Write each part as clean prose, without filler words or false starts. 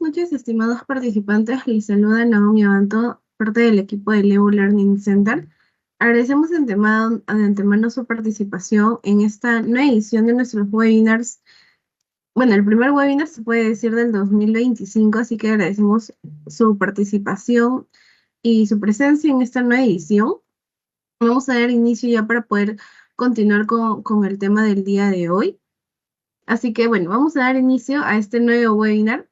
noches, estimados participantes. Les saluda Naomi Abanto, parte del equipo de Leo Learning Center. Agradecemos de antemano su participación en esta nueva edición de nuestros webinars. Bueno, el primer webinar se puede decir del 2025, así que agradecemos su participación y su presencia en esta nueva edición. Vamos a dar inicio ya para poder continuar con el tema del día de hoy. Así que bueno, vamos a dar inicio a este nuevo webinar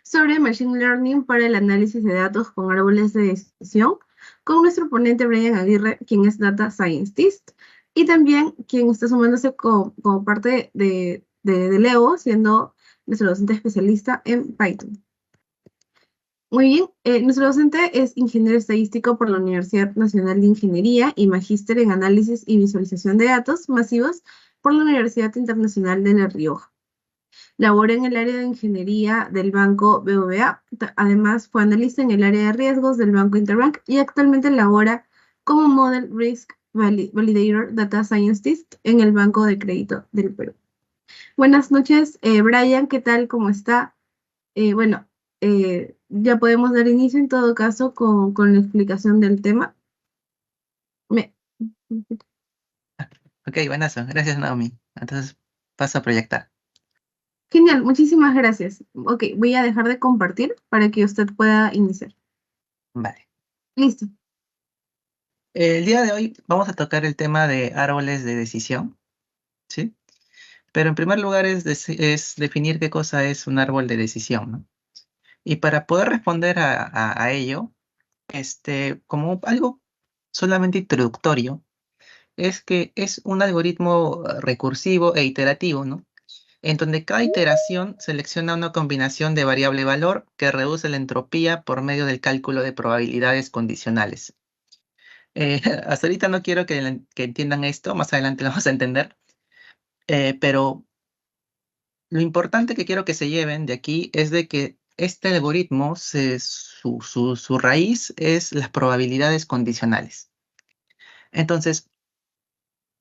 sobre Machine Learning para el análisis de datos con árboles de decisión, con nuestro ponente Brian Aguirre, quien es Data Scientist, y también quien está sumándose como parte de Leo, siendo nuestro docente especialista en Python. Muy bien, nuestro docente es ingeniero estadístico por la Universidad Nacional de Ingeniería y magíster en análisis y visualización de datos masivos por la Universidad Internacional de La Rioja. Labora en el área de ingeniería del Banco BBVA. Además, fue analista en el área de riesgos del Banco Interbank y actualmente labora como Model Risk Validator Data Scientist en el Banco de Crédito del Perú. Buenas noches, Brian, ¿qué tal? ¿Cómo está? Bueno, ya podemos dar inicio en todo caso con la explicación del tema. Me- Ok, buenazo. Gracias, Naomi. Entonces, paso a proyectar. Genial, muchísimas gracias. Ok, voy a dejar de compartir para que usted pueda iniciar. Vale. Listo. El día de hoy vamos a tocar el tema de árboles de decisión, ¿sí? Pero en primer lugar es definir qué cosa es un árbol de decisión, ¿no? Y para poder responder a ello, como algo solamente introductorio, es que es un algoritmo recursivo e iterativo, ¿no? En donde cada iteración selecciona una combinación de variable valor que reduce la entropía por medio del cálculo de probabilidades condicionales. Hasta ahorita no quiero que entiendan esto, más adelante lo vamos a entender, pero lo importante que quiero que se lleven de aquí es de que este algoritmo, su raíz es las probabilidades condicionales. Entonces,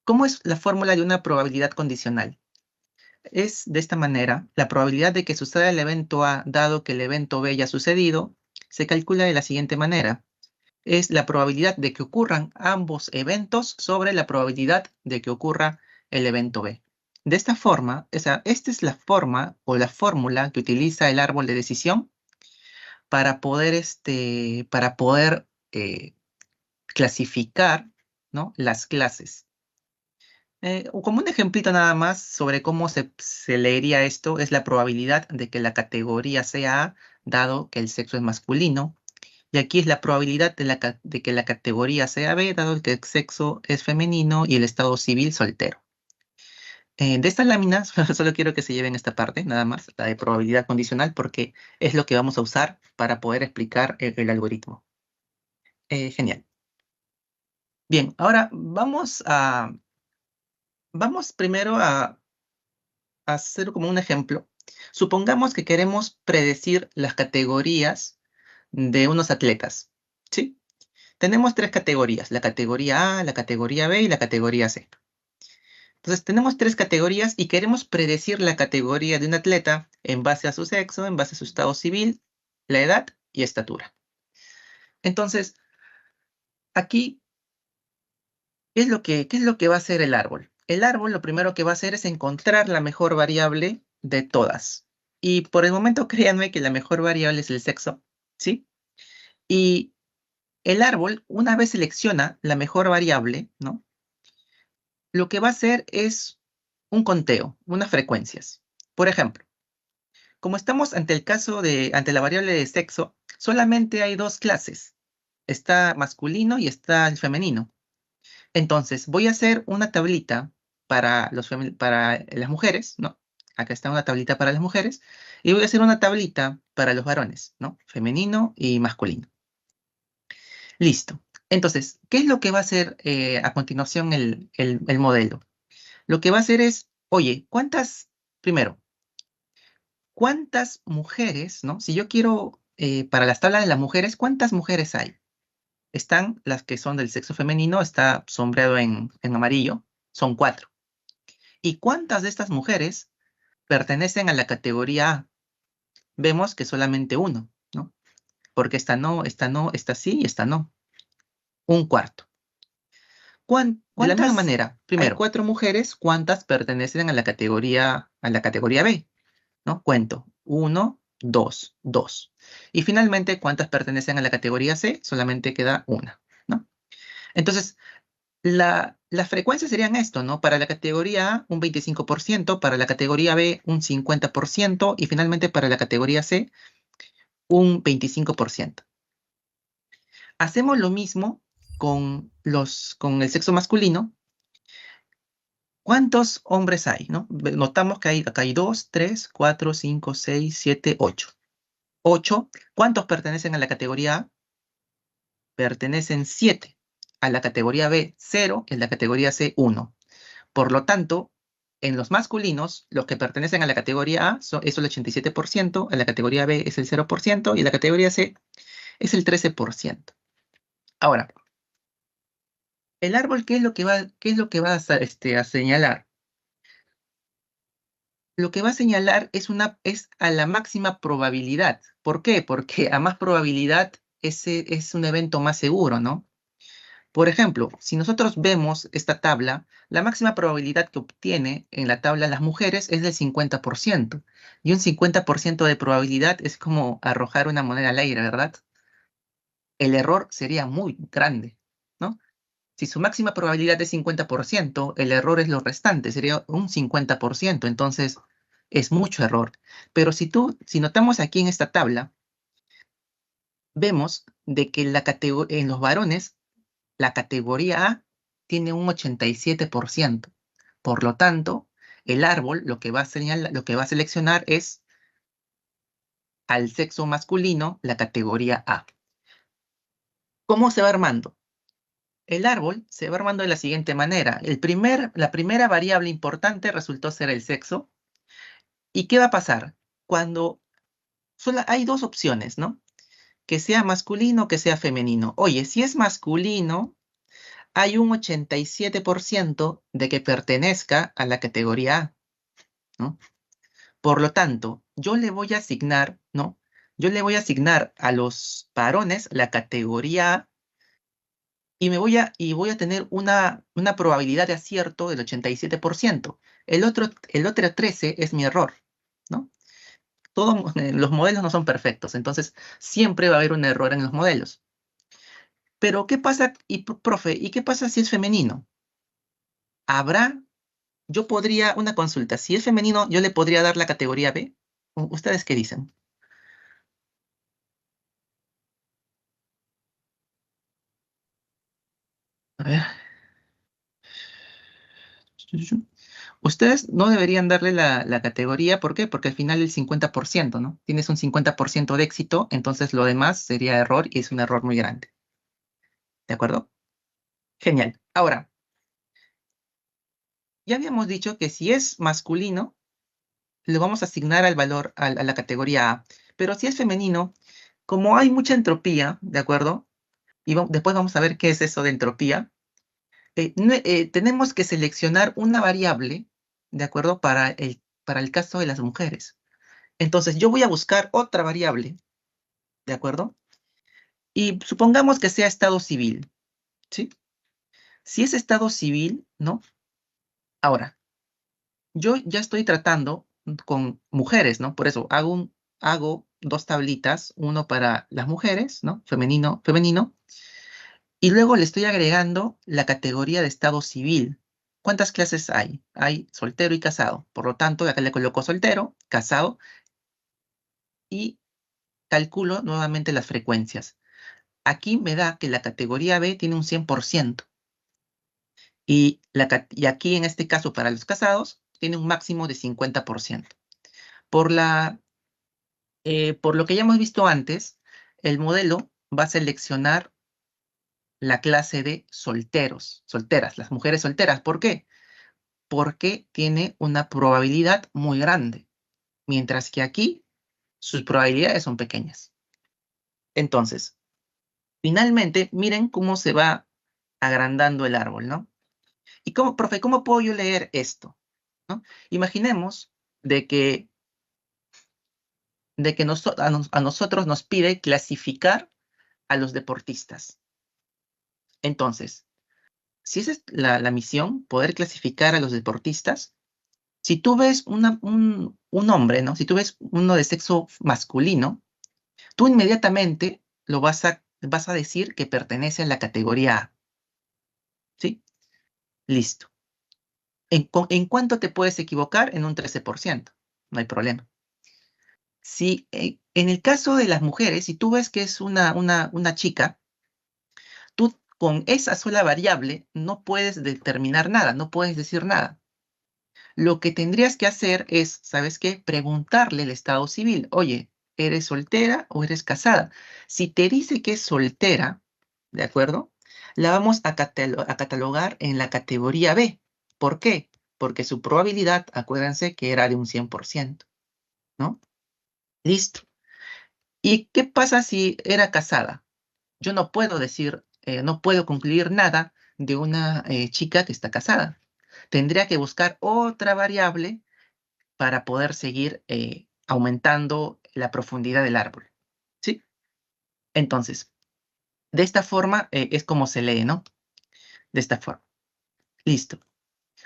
¿cómo es la fórmula de una probabilidad condicional? Es de esta manera: la probabilidad de que suceda el evento A, dado que el evento B ya ha sucedido, se calcula de la siguiente manera. Es la probabilidad de que ocurran ambos eventos sobre la probabilidad de que ocurra el evento B. De esta forma, esta es la forma o la fórmula que utiliza el árbol de decisión para poder clasificar, ¿no?, las clases. Como un ejemplito nada más sobre cómo se leería esto, es la probabilidad de que la categoría sea A, dado que el sexo es masculino. Y aquí es la probabilidad de que la categoría sea B, dado que el sexo es femenino y el estado civil soltero. De estas láminas, solo quiero que se lleven esta parte, nada más, la de probabilidad condicional, porque es lo que vamos a usar para poder explicar el algoritmo. Genial. Bien, ahora vamos primero a hacer como un ejemplo. Supongamos que queremos predecir las categorías de unos atletas, ¿sí? Tenemos tres categorías: la categoría A, la categoría B y la categoría C. Entonces tenemos tres categorías y queremos predecir la categoría de un atleta en base a su sexo, en base a su estado civil, la edad y estatura. Entonces, aquí, ¿qué es lo que va a hacer el árbol? El árbol lo primero que va a hacer es encontrar la mejor variable de todas. Y por el momento créanme que la mejor variable es el sexo, ¿sí? Y el árbol, una vez selecciona la mejor variable, ¿no?, lo que va a hacer es un conteo, unas frecuencias. Por ejemplo, como estamos ante la variable de sexo, solamente hay dos clases. Está masculino y está el femenino. Entonces, voy a hacer una tablita para las mujeres, ¿no? Acá está una tablita para las mujeres. Y voy a hacer una tablita para los varones, ¿no? Femenino y masculino. Listo. Entonces, ¿qué es lo que va a hacer a continuación el modelo? Lo que va a hacer es, oye, primero, ¿cuántas mujeres, no? Si yo quiero, para las tablas de las mujeres, ¿cuántas mujeres hay? Están las que son del sexo femenino, está sombreado en amarillo, son 4. ¿Y cuántas de estas mujeres pertenecen a la categoría A? vemos que solamente uno, ¿no? Porque esta no, esta sí y esta no. Un cuarto. De la misma manera, hay Primero, 4 mujeres, ¿cuántas pertenecen a la categoría B? ¿No? Cuento. 1, 2, 2. Y finalmente, ¿cuántas pertenecen a la categoría C? Solamente queda una, ¿no? Entonces, las frecuencias serían esto, ¿no? Para la categoría A, un 25%, para la categoría B, un 50%, y finalmente para la categoría C, un 25%. Hacemos lo mismo con el sexo masculino. ¿Cuántos hombres hay, no? Notamos que acá hay 2, 3, 4, 5, 6, 7, 8. 8. ¿Cuántos pertenecen a la categoría A? Pertenecen 7. A la categoría B, 0. En la categoría C, 1. Por lo tanto, en los masculinos, los que pertenecen a la categoría A es el 87%, a la categoría B es el 0% y la categoría C es el 13%. Ahora, el árbol, qué es lo que va a señalar? Lo que va a señalar es a la máxima probabilidad. ¿Por qué? Porque a más probabilidad ese es un evento más seguro, ¿no? Por ejemplo, si nosotros vemos esta tabla, la máxima probabilidad que obtiene en la tabla las mujeres es del 50%. Y un 50% de probabilidad es como arrojar una moneda al aire, ¿verdad? El error sería muy grande, ¿no? Si su máxima probabilidad es 50%, el error es lo restante, sería un 50%, entonces es mucho error. Pero si notamos aquí en esta tabla, vemos de que en los varones, la categoría A tiene un 87%. Por lo tanto, el árbol lo que va a seleccionar es al sexo masculino, la categoría A. ¿Cómo se va armando? El árbol se va armando de la siguiente manera. La primera variable importante resultó ser el sexo. ¿Y qué va a pasar? Cuando hay dos opciones, ¿no? Que sea masculino o que sea femenino. Oye, si es masculino, hay un 87% de que pertenezca a la categoría A, ¿no? Por lo tanto, yo le voy a asignar, ¿no? Yo le voy a asignar a los varones la categoría A y voy a tener una probabilidad de acierto del 87%. El otro 13 es mi error, ¿no? Los modelos no son perfectos, entonces siempre va a haber un error en los modelos. Pero, ¿qué pasa, profe, y qué pasa si es femenino? Una consulta, si es femenino, yo le podría dar la categoría B. ¿Ustedes qué dicen? A ver. Ustedes no deberían darle la categoría, ¿por qué? Porque al final el 50%, ¿no? Tienes un 50% de éxito, entonces lo demás sería error y es un error muy grande. ¿De acuerdo? Genial. Ahora, ya habíamos dicho que si es masculino, le vamos a asignar al valor a la categoría A. Pero si es femenino, como hay mucha entropía, ¿de acuerdo? Y después vamos a ver qué es eso de entropía. Tenemos que seleccionar una variable, ¿de acuerdo? Para el caso de las mujeres. Entonces, yo voy a buscar otra variable, ¿de acuerdo? Y supongamos que sea estado civil, ¿sí? Si es estado civil, ¿no? Ahora, yo ya estoy tratando con mujeres, ¿no? Por eso hago dos tablitas, uno para las mujeres, ¿no? Femenino, femenino, y luego le estoy agregando la categoría de estado civil. ¿Cuántas clases hay? Hay soltero y casado. Por lo tanto, acá le coloco soltero, casado, y calculo nuevamente las frecuencias. Aquí me da que la categoría B tiene un 100%. Y aquí, en este caso, para los casados, tiene un máximo de 50%. Por lo que ya hemos visto antes, el modelo va a seleccionar la clase de solteros, solteras, las mujeres solteras. ¿Por qué? Porque tiene una probabilidad muy grande, mientras que aquí sus probabilidades son pequeñas. Entonces, finalmente, miren cómo se va agrandando el árbol, ¿no? ¿Y profe, cómo puedo yo leer esto? ¿No? Imaginemos de que de que a nosotros nos pide clasificar a los deportistas. Entonces, si esa es la misión, poder clasificar a los deportistas, si tú ves un hombre, ¿no? Si tú ves uno de sexo masculino, tú inmediatamente vas a decir que pertenece a la categoría A, ¿sí? Listo. ¿En cuánto te puedes equivocar? En un 13%. No hay problema. Si en el caso de las mujeres, si tú ves que es una chica, tú con esa sola variable no puedes determinar nada, no puedes decir nada. Lo que tendrías que hacer es, ¿sabes qué? Preguntarle el estado civil. Oye, ¿eres soltera o eres casada? Si te dice que es soltera, ¿de acuerdo? La vamos a catalogar en la categoría B. ¿Por qué? Porque su probabilidad, acuérdense que era de un 100%, ¿no? Listo. ¿Y qué pasa si era casada? Yo no puedo decir, no puedo concluir nada de una chica que está casada. Tendría que buscar otra variable para poder seguir aumentando la profundidad del árbol. ¿Sí? Entonces, de esta forma es como se lee, ¿no? De esta forma. Listo.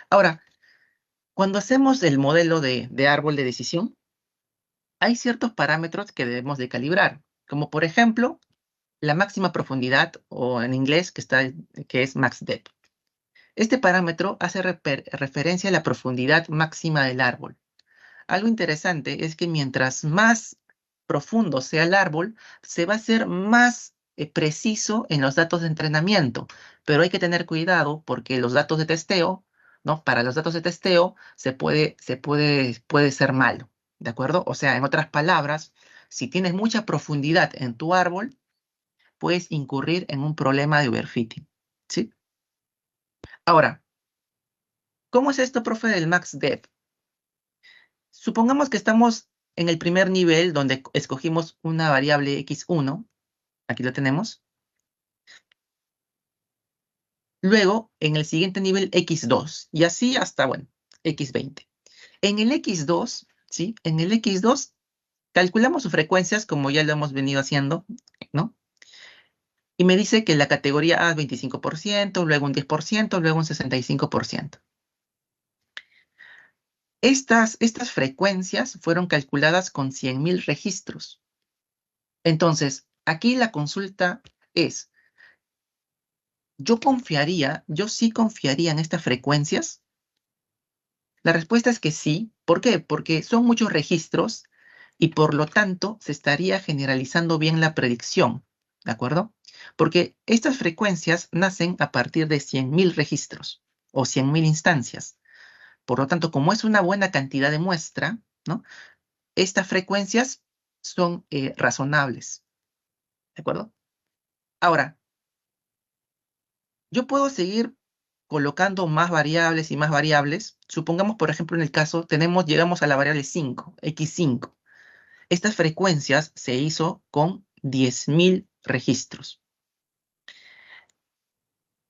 Ahora, cuando hacemos el modelo de árbol de decisión, hay ciertos parámetros que debemos de calibrar, como por ejemplo, la máxima profundidad, o en inglés que es max depth. Este parámetro hace referencia a la profundidad máxima del árbol. Algo interesante es que mientras más profundo sea el árbol, se va a ser más preciso en los datos de entrenamiento, pero hay que tener cuidado porque los datos de testeo, ¿no? Para los datos de testeo puede ser malo, ¿de acuerdo? O sea, en otras palabras, si tienes mucha profundidad en tu árbol, puedes incurrir en un problema de overfitting, ¿sí? Ahora, ¿cómo es esto, profe, del max depth? Supongamos que estamos en el primer nivel donde escogimos una variable x1, aquí lo tenemos. Luego, en el siguiente nivel, x2, y así hasta, bueno, x20. En el x2, ¿sí? En el x2 calculamos sus frecuencias como ya lo hemos venido haciendo, ¿no? Y me dice que la categoría A es 25%, luego un 10%, luego un 65%. Estas frecuencias fueron calculadas con 100.000 registros. Entonces, aquí la consulta es, yo sí confiaría en estas frecuencias. La respuesta es que sí. ¿Por qué? Porque son muchos registros y por lo tanto se estaría generalizando bien la predicción, ¿de acuerdo? Porque estas frecuencias nacen a partir de 100.000 registros o 100.000 instancias. Por lo tanto, como es una buena cantidad de muestra, ¿no? Estas frecuencias son razonables, ¿de acuerdo? Ahora, yo puedo seguir colocando más variables y más variables. Supongamos, por ejemplo, en el caso, llegamos a la variable 5, x5. Estas frecuencias se hizo con 10.000 registros.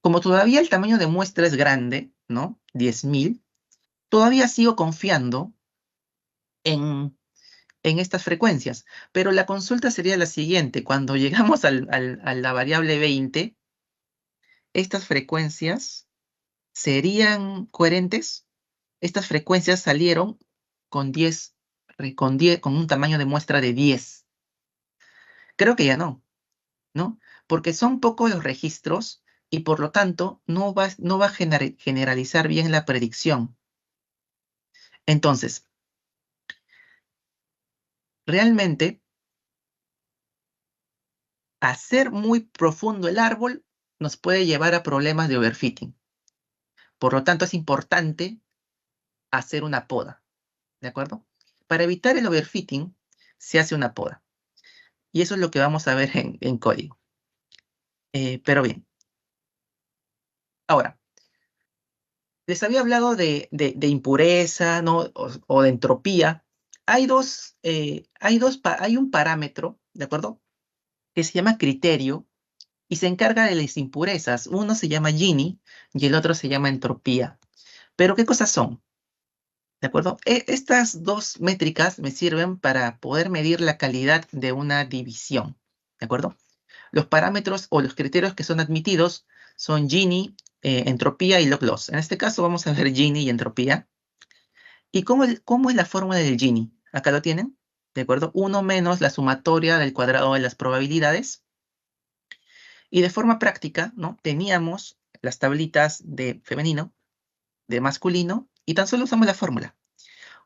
Como todavía el tamaño de muestra es grande, ¿no? 10.000, todavía sigo confiando en, en estas frecuencias. Pero la consulta sería la siguiente. Cuando llegamos a la variable 20, estas frecuencias ¿serían coherentes? Estas frecuencias salieron con 10, con un tamaño de muestra de 10. Creo que ya no, ¿no? Porque son pocos los registros y por lo tanto no va a generalizar bien la predicción. Entonces, realmente, hacer muy profundo el árbol nos puede llevar a problemas de overfitting. Por lo tanto, es importante hacer una poda, ¿de acuerdo? Para evitar el overfitting, se hace una poda. Y eso es lo que vamos a ver en código. Pero bien, ahora, les había hablado de impureza, ¿no? O de entropía. Hay un parámetro, ¿de acuerdo? Que se llama criterio y se encarga de las impurezas. Uno se llama Gini y el otro se llama entropía. Pero ¿qué cosas son? ¿De acuerdo? Estas dos métricas me sirven para poder medir la calidad de una división. ¿De acuerdo? Los parámetros o los criterios que son admitidos son Gini, entropía y log-loss. En este caso vamos a ver Gini y entropía. ¿Y cómo es la fórmula del Gini? Acá lo tienen. ¿De acuerdo? 1 menos la sumatoria del cuadrado de las probabilidades. Y de forma práctica, ¿no? Teníamos las tablitas de femenino, de masculino, y tan solo usamos la fórmula.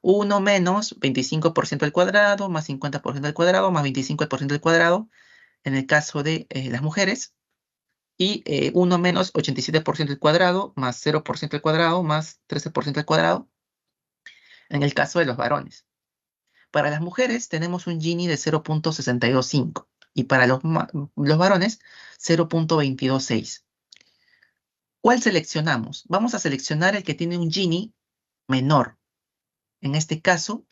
1 menos 25% al cuadrado, más 50% al cuadrado, más 25% al cuadrado, en el caso de las mujeres, y 1 menos 87% al cuadrado, más 0% al cuadrado, más 13% al cuadrado, en el caso de los varones. Para las mujeres tenemos un Gini de 0.625 y para los varones 0.226. ¿Cuál seleccionamos? Vamos a seleccionar el que tiene un Gini menor. En este caso,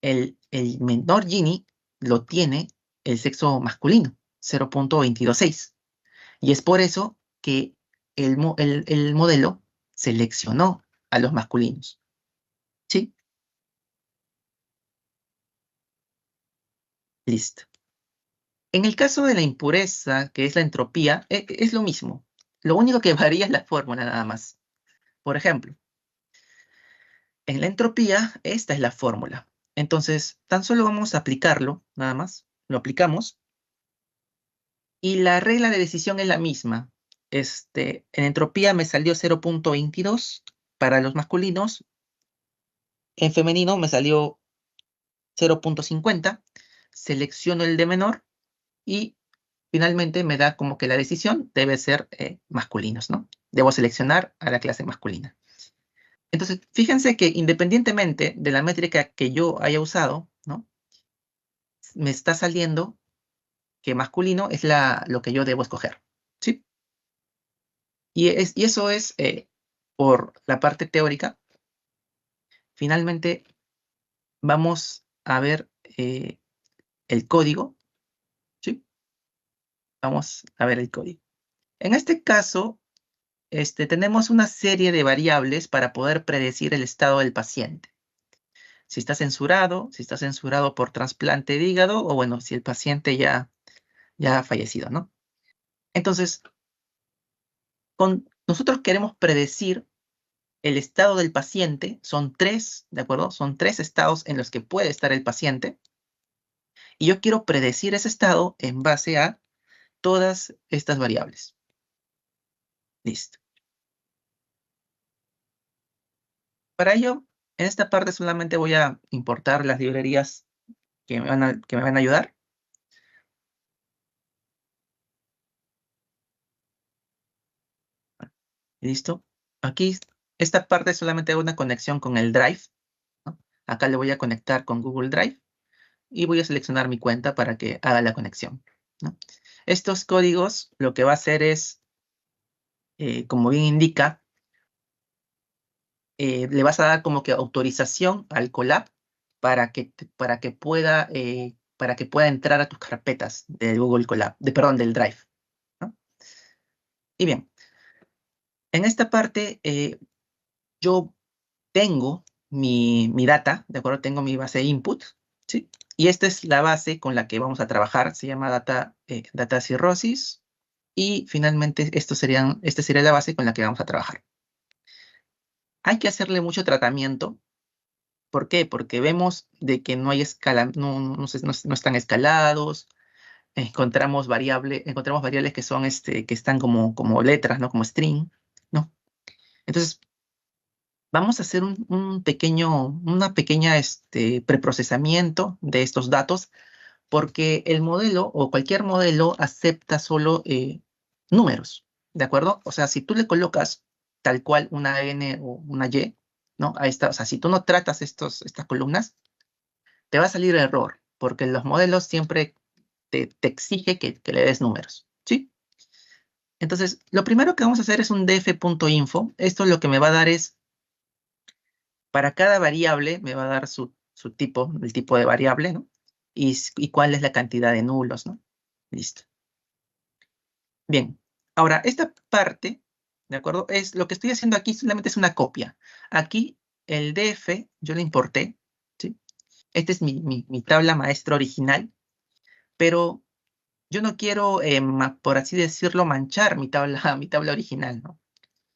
el menor Gini lo tiene el sexo masculino, 0.226. Y es por eso que el modelo seleccionó a los masculinos. ¿Sí? Listo. En el caso de la impureza, que es la entropía, es lo mismo. Lo único que varía es la fórmula nada más. Por ejemplo, en la entropía, esta es la fórmula. Entonces, tan solo vamos a aplicarlo, nada más. Lo aplicamos. Y la regla de decisión es la misma. En entropía me salió 0.22 para los masculinos. En femenino me salió 0.50. Selecciono el de menor y finalmente me da como que la decisión debe ser masculinos, ¿no? Debo seleccionar a la clase masculina. Entonces, fíjense que independientemente de la métrica que yo haya usado, ¿no? Me está saliendo que masculino es lo que yo debo escoger, ¿sí? Y eso es por la parte teórica. Finalmente, vamos a ver el código, ¿sí? Vamos a ver el código. En este caso, tenemos una serie de variables para poder predecir el estado del paciente. Si está censurado por trasplante de hígado, o bueno, si el paciente ya ha fallecido, ¿no? Entonces, nosotros queremos predecir el estado del paciente. Son tres, ¿de acuerdo? Son tres estados en los que puede estar el paciente. Y yo quiero predecir ese estado en base a todas estas variables. Listo. Para ello, en esta parte solamente voy a importar las librerías que me van a ayudar. Listo. Aquí, esta parte solamente hago una conexión con el Drive, ¿no? Acá le voy a conectar con Google Drive y voy a seleccionar mi cuenta para que haga la conexión, ¿no? Estos códigos lo que va a hacer es, como bien indica, le vas a dar como que autorización al Colab para que pueda entrar a tus carpetas del Google Colab, perdón, del Drive, ¿no? Y bien, en esta parte yo tengo mi data, ¿de acuerdo? Tengo mi base de input, ¿sí? Y esta es la base con la que vamos a trabajar, se llama data cirrhosis, y finalmente esta sería la base con la que vamos a trabajar. Hay que hacerle mucho tratamiento. ¿Por qué? Porque vemos de que no hay escala, no están escalados, encontramos variables que son que están como letras, ¿no? Como string, ¿no? Entonces, vamos a hacer una pequeña preprocesamiento de estos datos, porque el modelo o cualquier modelo acepta solo números, ¿de acuerdo? O sea, si tú le colocas tal cual una N o una Y, ¿no? Ahí está, o sea, si tú no tratas estas columnas, te va a salir error, porque los modelos siempre te exige que le des números, ¿sí? Entonces, lo primero que vamos a hacer es un df.info. Esto lo que me va a dar es, para cada variable, me va a dar el tipo de variable, ¿no? Y cuál es la cantidad de nulos, ¿no? Listo. Bien, ahora, esta parte, ¿de acuerdo? Lo que estoy haciendo aquí solamente es una copia. Aquí el DF, yo lo importé, ¿sí? Esta es mi tabla maestra original, pero yo no quiero, por así decirlo, manchar mi tabla, mi tabla original, ¿no?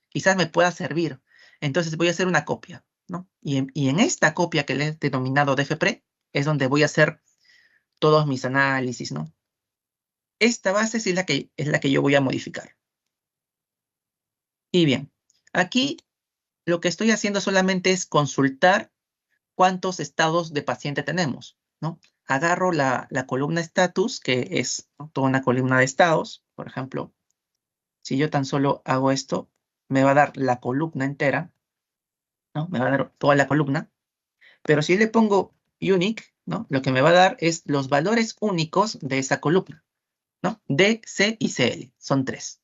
Quizás me pueda servir. Entonces voy a hacer una copia, ¿no? Y en esta copia que le he denominado DFPRE es donde voy a hacer todos mis análisis, ¿no? Esta base sí es la que yo voy a modificar. Y bien, aquí lo que estoy haciendo solamente es consultar cuántos estados de paciente tenemos, ¿no? Agarro la columna status, que es, ¿no?, toda una columna de estados. Por ejemplo, si yo tan solo hago esto, me va a dar la columna entera, ¿no? Me va a dar toda la columna. Pero si le pongo unique, ¿no?, lo que me va a dar es los valores únicos de esa columna, ¿no? D, C y CL, son 3.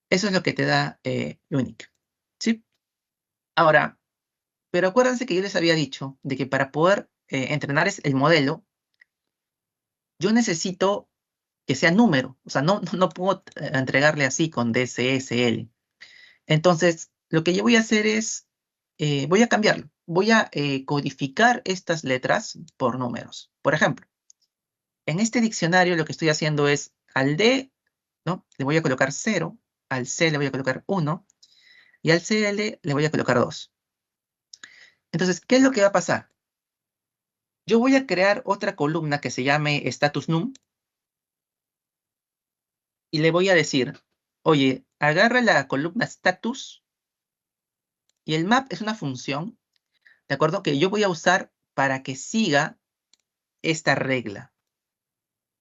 Eso es lo que te da unique, ¿sí? Ahora, pero acuérdense que yo les había dicho de que para poder entrenar el modelo, yo necesito que sea número. O sea, no puedo entregarle así con D, C, S, L. Entonces, lo que yo voy a hacer es, voy a cambiarlo. Voy a codificar estas letras por números. Por ejemplo, en este diccionario lo que estoy haciendo es al D, ¿no?, le voy a colocar 0, al C le voy a colocar 1 y al CL le voy a colocar 2. Entonces, ¿qué es lo que va a pasar? Yo voy a crear otra columna que se llame status num y le voy a decir, oye, agarra la columna status y el map es una función, ¿de acuerdo?, que yo voy a usar para que siga esta regla.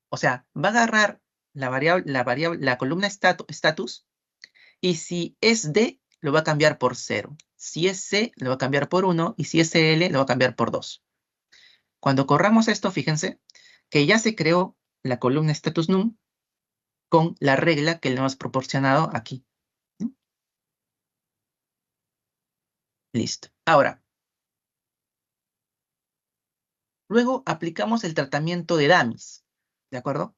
O sea, va a agarrar la columna status, y si es D, lo va a cambiar por 0. Si es C, lo va a cambiar por 1, y si es L, lo va a cambiar por 2. Cuando corramos esto, fíjense que ya se creó la columna status num con la regla que le hemos proporcionado aquí, ¿no? Listo. Ahora, luego aplicamos el tratamiento de dummies, ¿de acuerdo?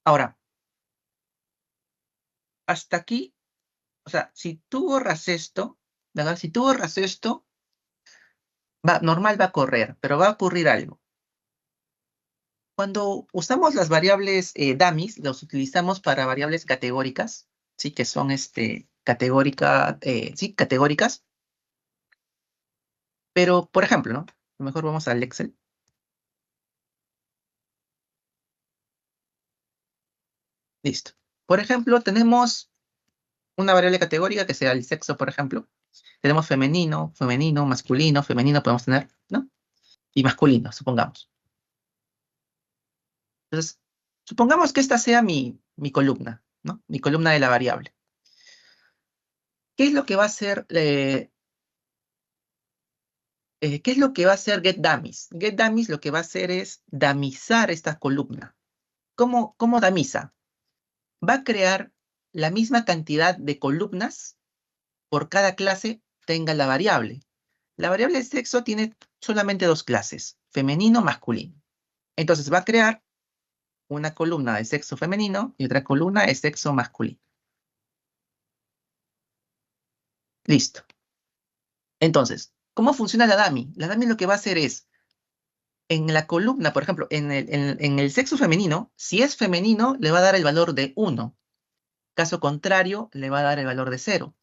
Ahora, hasta aquí, o sea, si tú borras esto, ¿verdad? Si tú borras esto, normal va a correr, pero va a ocurrir algo. Cuando usamos las variables dummies, los utilizamos para variables categóricas, ¿sí? Que son categóricas. Pero, por ejemplo, ¿no? Mejor vamos al Excel. Listo. Por ejemplo, tenemos una variable categórica que sea el sexo, por ejemplo. Tenemos femenino, masculino, femenino podemos tener, ¿no? Y masculino, supongamos. Entonces, supongamos que esta sea mi columna, ¿no? Mi columna de la variable. ¿Qué es lo que va a hacer, qué es lo que va a hacer getDummies? GetDummies lo que va a hacer es damizar esta columna. ¿Cómo damiza? Va a crear la misma cantidad de columnas por cada clase tenga la variable. La variable de sexo tiene solamente 2 clases, femenino, masculino. Entonces va a crear una columna de sexo femenino y otra columna de sexo masculino. Listo. Entonces, ¿cómo funciona la dummy? La dummy lo que va a hacer es, en la columna, por ejemplo, en el sexo femenino, si es femenino, le va a dar el valor de 1. Caso contrario, le va a dar el valor de 0.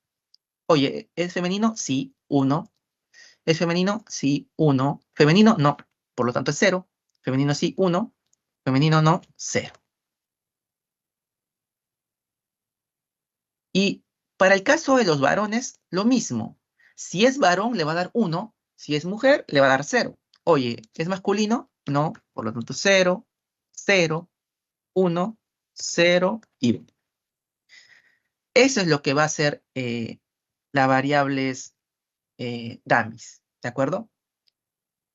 Oye, ¿es femenino? Sí, 1. ¿Es femenino? Sí, 1. Femenino, no. Por lo tanto es 0. Femenino sí, 1. Femenino no, 0. Y para el caso de los varones, lo mismo. Si es varón, le va a dar 1. Si es mujer, le va a dar 0. Oye, ¿es masculino? No. Por lo tanto, 0, 0, 1, 0 y 1. Eso es lo que va a hacer las variables dummies, ¿de acuerdo?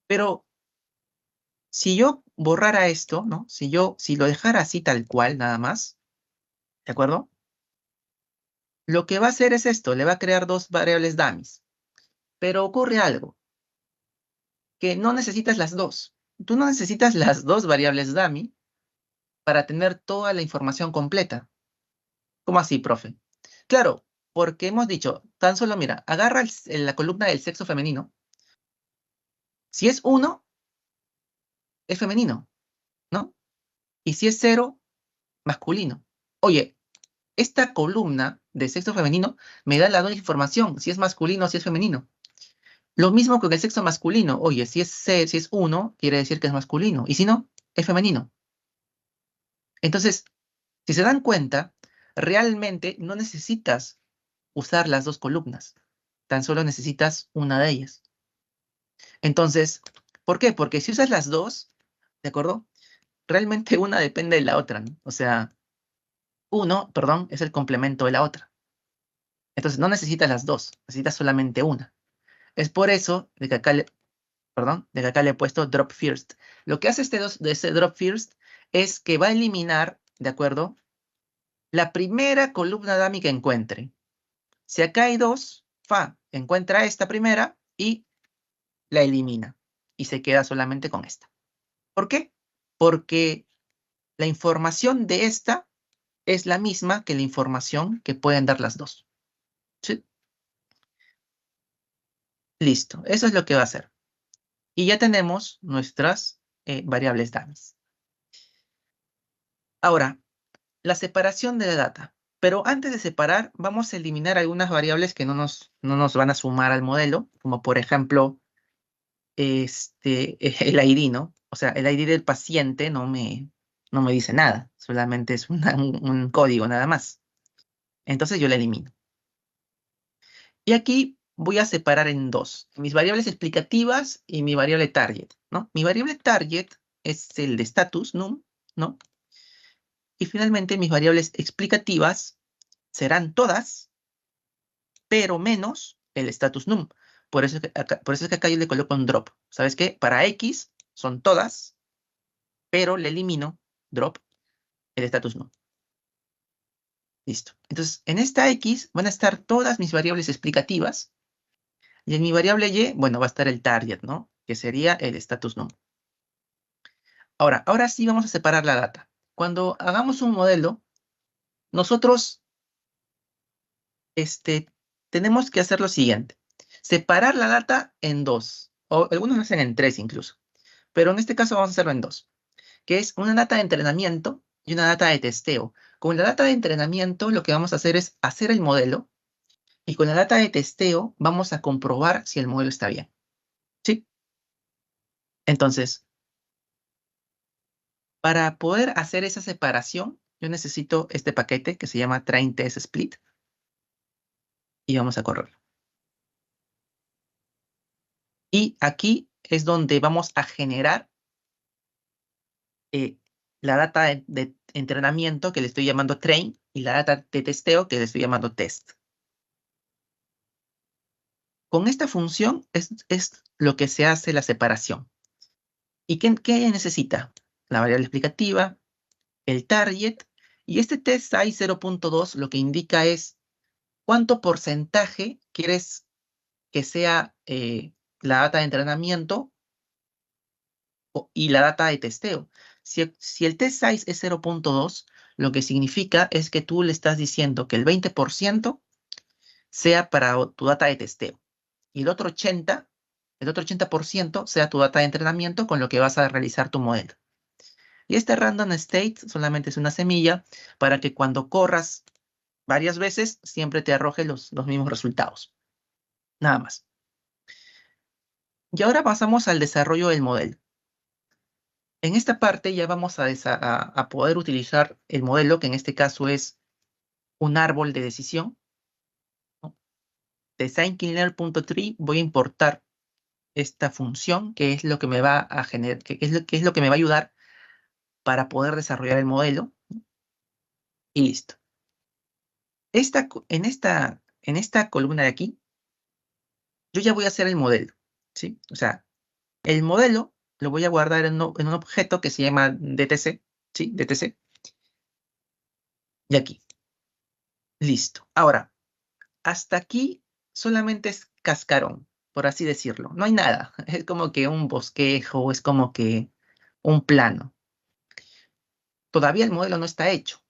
Pero si yo borrara esto, ¿no? Si lo dejara así tal cual, nada más, ¿de acuerdo? Lo que va a hacer es esto, le va a crear 2 variables dummies. Pero ocurre algo, que no necesitas las 2. Tú no necesitas las 2 variables dummy para tener toda la información completa. ¿Cómo así, profe? Claro, Porque hemos dicho, tan solo mira, agarra la columna del sexo femenino. Si es 1, es femenino, ¿no? Y si es 0, masculino. Oye, esta columna de sexo femenino me da la doble información, si es masculino o si es femenino. Lo mismo con el sexo masculino. Oye, si es 1, quiere decir que es masculino. Y si no, es femenino. Entonces, si se dan cuenta, realmente no necesitas usar las dos columnas. Tan solo necesitas una de ellas. Entonces, ¿por qué? Porque si usas las dos, ¿de acuerdo? Realmente una depende de la otra, ¿no? O sea, uno, perdón, es el complemento de la otra. Entonces, no necesitas las dos, necesitas solamente una. Es por eso de que acá de que acá le he puesto drop first. Lo que hace de ese drop first es que va a eliminar, ¿de acuerdo? La primera columna dummy que encuentre. Si acá hay 2, encuentra esta primera y la elimina. Y se queda solamente con esta. ¿Por qué? Porque la información de esta es la misma que la información que pueden dar las dos. ¿Sí? Listo. Eso es lo que va a hacer. Y ya tenemos nuestras variables dummies. Ahora, la separación de la data. Pero antes de separar, vamos a eliminar algunas variables que no nos van a sumar al modelo, como por ejemplo, el ID, ¿no? O sea, el ID del paciente no me dice nada, solamente es un código nada más. Entonces yo la elimino. Y aquí voy a separar en dos, mis variables explicativas y mi variable target, ¿no? Mi variable target es el de status, num, ¿no? Y finalmente mis variables explicativas serán todas, pero menos el status num. Por eso es que acá yo le coloco un drop. ¿Sabes qué? Para X son todas, pero le elimino, drop, el status num. Listo. Entonces, en esta X van a estar todas mis variables explicativas, y en mi variable Y, bueno, va a estar el target, ¿no? Que sería el status num. Ahora sí vamos a separar la data. Cuando hagamos un modelo, nosotros tenemos que hacer lo siguiente. Separar la data en dos, o algunos lo hacen en tres incluso, pero en este caso vamos a hacerlo en dos, que es una data de entrenamiento y una data de testeo. Con la data de entrenamiento lo que vamos a hacer es hacer el modelo, y con la data de testeo vamos a comprobar si el modelo está bien. ¿Sí? Entonces, para poder hacer esa separación, yo necesito este paquete que se llama train test split, y vamos a correrlo. Y aquí es donde vamos a generar la data de entrenamiento que le estoy llamando train y la data de testeo que le estoy llamando test. Con esta función es lo que se hace la separación. ¿Y qué necesita? La variable explicativa, el target, y este test size 0.2 lo que indica es cuánto porcentaje quieres que sea la data de entrenamiento y la data de testeo. Si el test size es 0.2, lo que significa es que tú le estás diciendo que el 20% sea para tu data de testeo y el otro 80% sea tu data de entrenamiento con lo que vas a realizar tu modelo. Y este random state solamente es una semilla para que cuando corras varias veces siempre te arroje los mismos resultados. Nada más. Y ahora pasamos al desarrollo del modelo. En esta parte ya vamos a poder utilizar el modelo, que en este caso es un árbol de decisión, ¿no? De SignKiller.tree voy a importar esta función, que es lo que me va a generar, que es lo que me va a ayudar para poder desarrollar el modelo. Y listo. En esta columna de aquí, yo ya voy a hacer el modelo, ¿sí? O sea, el modelo lo voy a guardar en un objeto que se llama DTC, ¿sí? DTC. Y aquí. Listo. Ahora, hasta aquí solamente es cascarón, por así decirlo. No hay nada. Es como que un bosquejo, es como que un plano. Todavía el modelo no está hecho.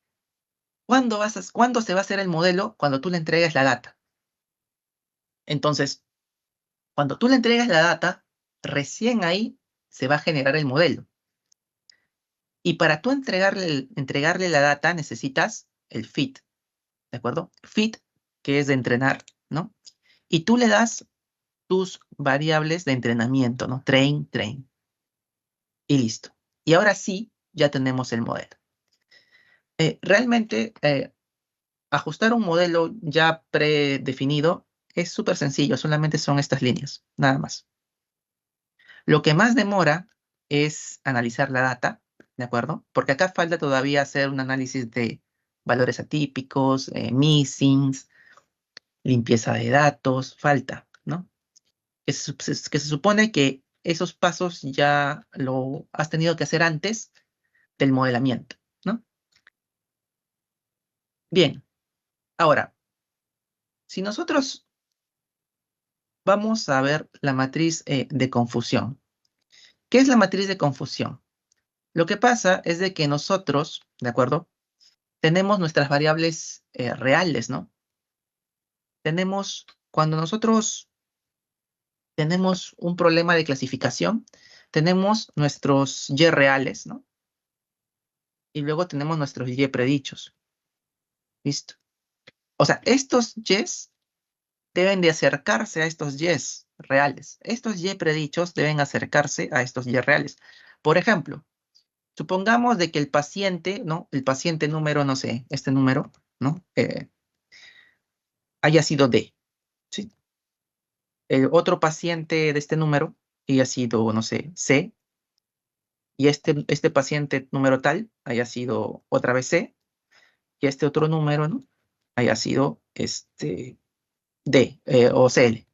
¿Cuándo se va a hacer el modelo? Cuando tú le entregues la data. Entonces, cuando tú le entregas la data, recién ahí se va a generar el modelo. Y para tú entregarle la data necesitas el fit, ¿de acuerdo? Fit, que es de entrenar, ¿no? Y tú le das tus variables de entrenamiento, ¿no? Train, train. Y listo. Y ahora sí, ya tenemos el modelo. Realmente, ajustar un modelo ya predefinido es súper sencillo, solamente son estas líneas, nada más. Lo que más demora es analizar la data, ¿de acuerdo? Porque acá falta todavía hacer un análisis de valores atípicos, missings, limpieza de datos, falta, ¿no? Que se supone que esos pasos ya lo has tenido que hacer antes del modelamiento, ¿no? Bien, ahora, si nosotros vamos a ver la matriz de confusión. ¿Qué es la matriz de confusión? Lo que pasa es de que nosotros, ¿de acuerdo? Tenemos nuestras variables reales, ¿no? Cuando nosotros tenemos un problema de clasificación, tenemos nuestros y reales, ¿no? Y luego tenemos nuestros y predichos. ¿Listo? O sea, estos y's deben de acercarse a estos y's reales. Estos y predichos deben acercarse a estos y reales. Por ejemplo, supongamos de que el paciente, ¿no? El paciente número, no sé, este número, ¿no? Haya sido D, ¿sí? El otro paciente de este número haya sido, no sé, C, y este paciente número tal haya sido otra vez C, y este otro número, ¿no? Haya sido D o CL.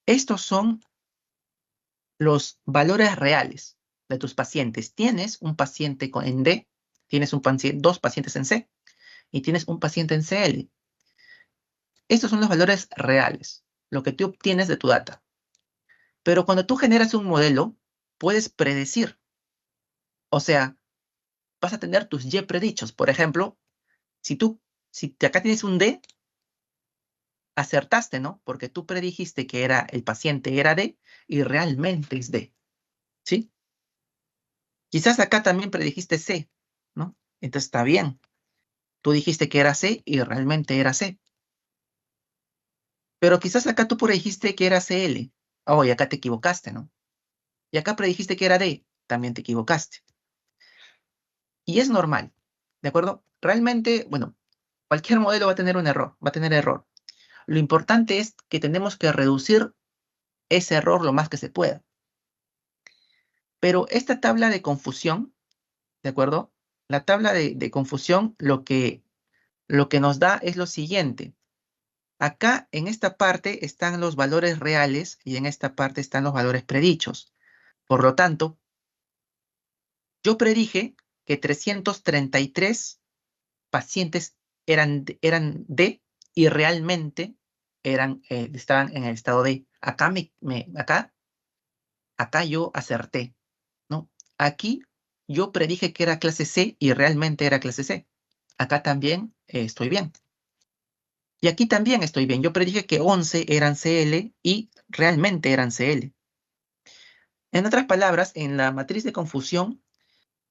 Estos son los valores reales de tus pacientes. Tienes un paciente en D, tienes dos pacientes en C, y tienes un paciente en CL. Estos son los valores reales, lo que tú obtienes de tu data. Pero cuando tú generas un modelo, puedes predecir. O sea, vas a tener tus Y predichos. Por ejemplo, si acá tienes un D, acertaste, ¿no? Porque tú predijiste que el paciente era D y realmente es D, ¿sí? Quizás acá también predijiste C, ¿no? Entonces está bien. Tú dijiste que era C y realmente era C. Pero quizás acá tú predijiste que era CL. Oh, y acá te equivocaste, ¿no? Y acá predijiste que era D, también te equivocaste. Y es normal, ¿de acuerdo? Realmente, bueno, cualquier modelo va a tener un error, va a tener error. Lo importante es que tenemos que reducir ese error lo más que se pueda. Pero esta tabla de confusión, ¿de acuerdo? La tabla de confusión lo que nos da es lo siguiente. Acá en esta parte están los valores reales y en esta parte están los valores predichos. Por lo tanto, yo predije que 333 pacientes eran D y realmente estaban en el estado D. Acá yo acerté, ¿no? Aquí yo predije que era clase C y realmente era clase C. Acá también estoy bien. Y aquí también estoy bien. Yo predije que 11 eran CL y realmente eran CL. En otras palabras, en la matriz de confusión,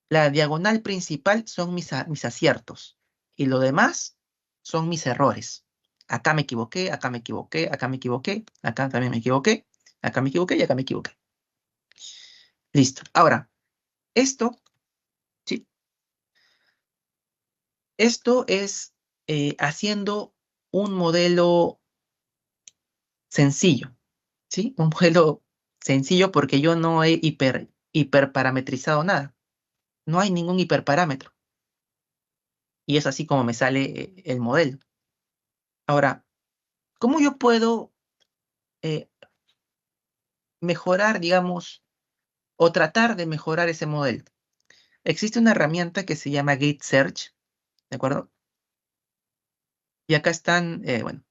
la diagonal principal son mis aciertos y lo demás son mis errores. Acá me equivoqué, acá me equivoqué, acá me equivoqué, acá también me equivoqué, acá me equivoqué y acá me equivoqué. Listo. Ahora, esto, ¿sí? Esto es haciendo un modelo sencillo, ¿sí? Un modelo sencillo porque yo no he hiperparametrizado nada. No hay ningún hiperparámetro. Y es así como me sale el modelo. Ahora, ¿cómo yo puedo eh, mejorar, digamos, o tratar de mejorar ese modelo? Existe una herramienta que se llama Grid Search, ¿de acuerdo? Y acá están, bueno.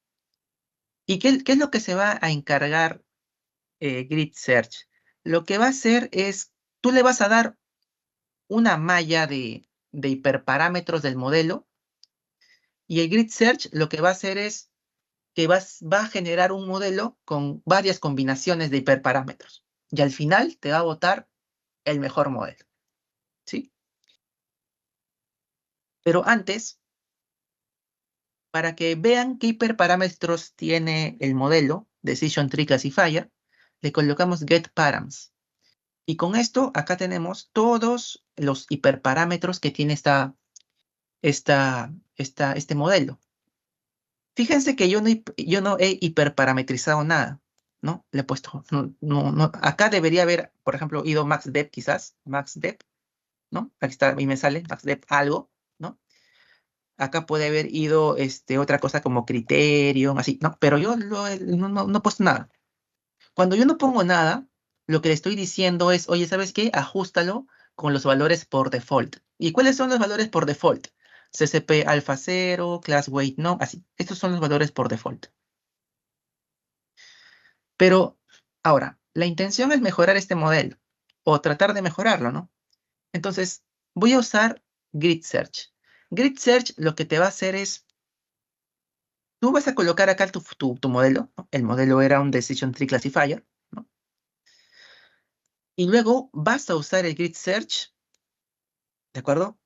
¿Y qué es lo que se va a encargar Grid Search? Lo que va a hacer es, tú le vas a dar una malla de hiperparámetros del modelo Y el grid search lo que va a hacer es que va a generar un modelo con varias combinaciones de hiperparámetros. Y al final te va a botar el mejor modelo, ¿sí? Pero antes, para que vean qué hiperparámetros tiene el modelo Decision Tree Classifier, le colocamos getParams. Y con esto, acá tenemos todos los hiperparámetros que tiene este modelo. Fíjense que yo no he hiperparametrizado nada, ¿no? Le he puesto, acá debería haber, por ejemplo, ido maxdep quizás, maxdep, ¿no? Aquí está, y me sale maxdep algo, ¿no? Acá puede haber ido otra cosa como criterio, así, ¿no? Pero yo no he puesto nada. Cuando yo no pongo nada, lo que le estoy diciendo es, oye, ¿sabes qué? Ajústalo con los valores por default. ¿Y cuáles son los valores por default? CCP alfa 0, class weight no, así. Estos son los valores por default. Pero ahora, la intención es mejorar este modelo o tratar de mejorarlo, ¿no? Entonces, voy a usar Grid Search. Grid Search lo que te va a hacer es, tú vas a colocar acá tu modelo, ¿no? El modelo era un Decision Tree Classifier, ¿no? Y luego vas a usar el Grid Search, ¿de acuerdo?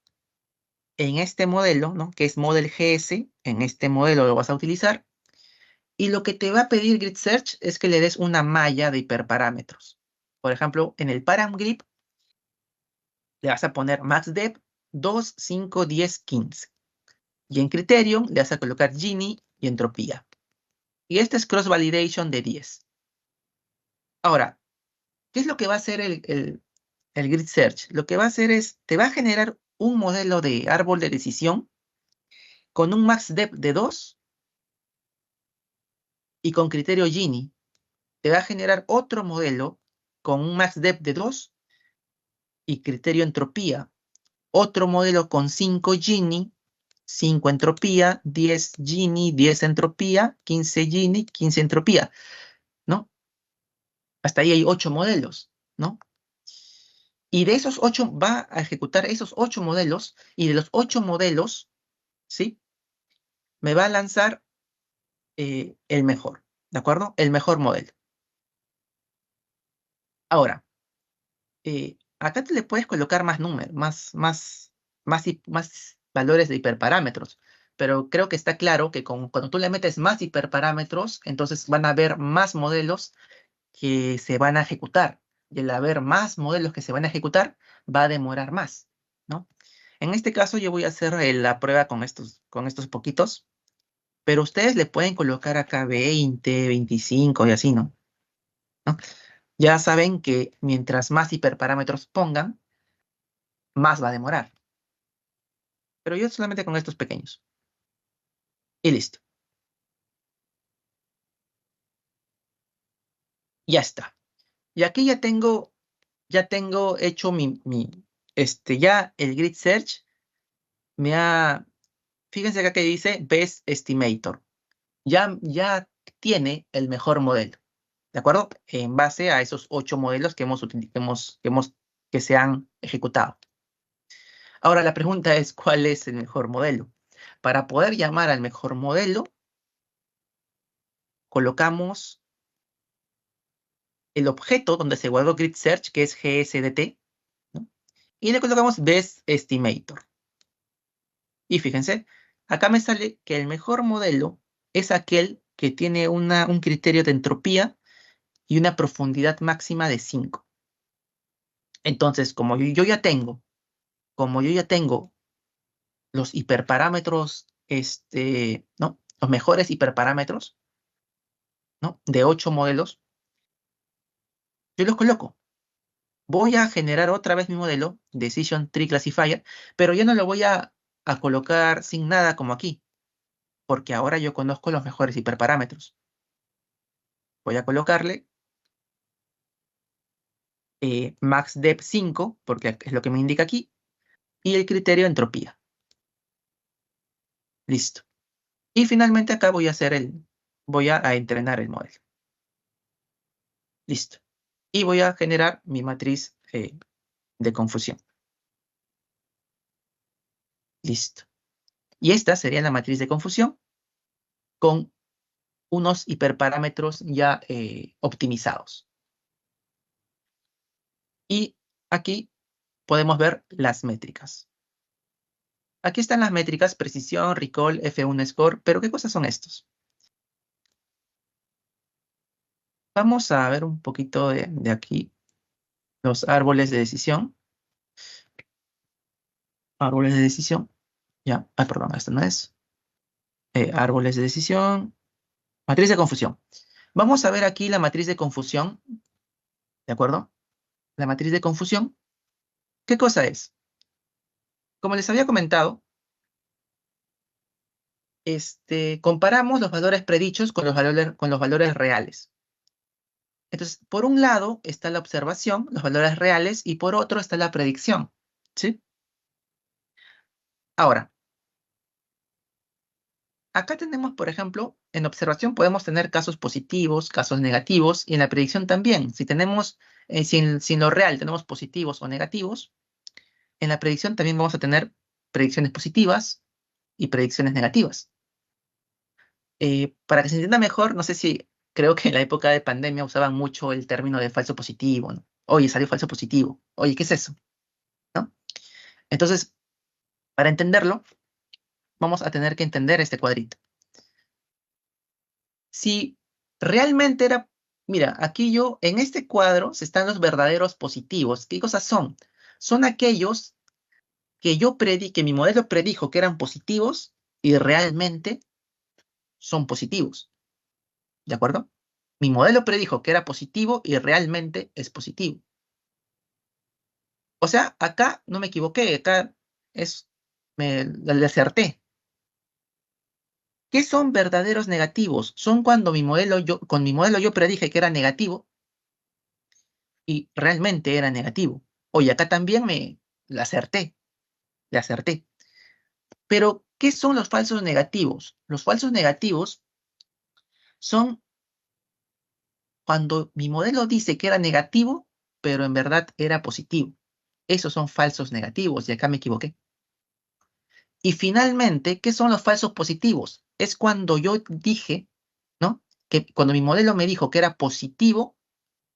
En este modelo, ¿no? Que es Model GS, en este modelo lo vas a utilizar. Y lo que te va a pedir Grid Search es que le des una malla de hiperparámetros. Por ejemplo, en el ParamGrid le vas a poner MaxDep 2, 5, 10, 15. Y en Criterion le vas a colocar Gini y entropía. Y este es Cross Validation de 10. Ahora, ¿qué es lo que va a hacer el Grid Search? Lo que va a hacer es, te va a generar un modelo de árbol de decisión con un MaxDep de 2 y con criterio Gini. Te va a generar otro modelo con un MaxDep de 2 y criterio entropía. Otro modelo con 5 Gini, 5 entropía, 10 Gini, 10 entropía, 15 Gini, 15 entropía, ¿no? Hasta ahí hay 8 modelos, ¿no? Y de esos 8 va a ejecutar esos 8 modelos y de los 8 modelos, ¿sí? Me va a lanzar el mejor, ¿de acuerdo? El mejor modelo. Ahora, acá te le puedes colocar más números, más valores de hiperparámetros, pero creo que está claro que cuando tú le metes más hiperparámetros, entonces van a haber más modelos que se van a ejecutar. Y el haber más modelos que se van a ejecutar va a demorar más, ¿no? En este caso yo voy a hacer la prueba con estos poquitos, pero ustedes le pueden colocar acá 20, 25 y así, ¿no? ¿No? Ya saben que mientras más hiperparámetros pongan, más va a demorar. Pero yo solamente con estos pequeños. Y listo. Ya está. Y aquí ya tengo hecho ya el grid search me ha, fíjense acá que dice Best Estimator. Ya tiene el mejor modelo. ¿De acuerdo? En base a esos 8 modelos que se han ejecutado. Ahora la pregunta es, ¿cuál es el mejor modelo? Para poder llamar al mejor modelo, colocamos el objeto donde se guardó Grid Search, que es GSDT, ¿no? Y le colocamos Best Estimator. Y fíjense, acá me sale que el mejor modelo es aquel que tiene un criterio de entropía y una profundidad máxima de 5. Entonces, como yo ya tengo los hiperparámetros, ¿no? Los mejores hiperparámetros, ¿no? De 8 modelos, yo los coloco. Voy a generar otra vez mi modelo, Decision Tree Classifier, pero ya no lo voy a colocar sin nada como aquí, porque ahora yo conozco los mejores hiperparámetros. Voy a colocarle MaxDep 5, porque es lo que me indica aquí, y el criterio entropía. Listo. Y finalmente acá voy a entrenar el modelo. Listo. Y voy a generar mi matriz de confusión. Listo. Y esta sería la matriz de confusión con unos hiperparámetros ya optimizados. Y aquí podemos ver las métricas. Aquí están las métricas, precisión, recall, F1 score, pero ¿qué cosas son estos? Vamos a ver un poquito de aquí los árboles de decisión. Árboles de decisión. Ya, perdón, esto no es. Árboles de decisión. Matriz de confusión. Vamos a ver aquí la matriz de confusión. ¿De acuerdo? La matriz de confusión. ¿Qué cosa es? Como les había comentado, comparamos los valores predichos con los valores reales. Entonces, por un lado está la observación, los valores reales, y por otro está la predicción. ¿Sí? Ahora, acá tenemos, por ejemplo, en observación podemos tener casos positivos, casos negativos, y en la predicción también. Si tenemos, sin lo real tenemos positivos o negativos, en la predicción también vamos a tener predicciones positivas y predicciones negativas. Para que se entienda mejor, no sé si creo que en la época de pandemia usaban mucho el término de falso positivo, ¿no? Oye, salió falso positivo. Oye, ¿qué es eso? ¿No? Entonces, para entenderlo, vamos a tener que entender este cuadrito. Si realmente era, mira, aquí yo, en este cuadro se están los verdaderos positivos. ¿Qué cosas son? Son aquellos que que mi modelo predijo que eran positivos y realmente son positivos. ¿De acuerdo? Mi modelo predijo que era positivo y realmente es positivo. O sea, acá no me equivoqué, acá le acerté. ¿Qué son verdaderos negativos? Son cuando con mi modelo yo predije que era negativo y realmente era negativo. Oye, acá también le acerté. Pero, ¿qué son los falsos negativos? Los falsos negativos son cuando mi modelo dice que era negativo, pero en verdad era positivo. Esos son falsos negativos y acá me equivoqué. Y finalmente, ¿qué son los falsos positivos? Es cuando yo dije, ¿no? Que cuando mi modelo me dijo que era positivo,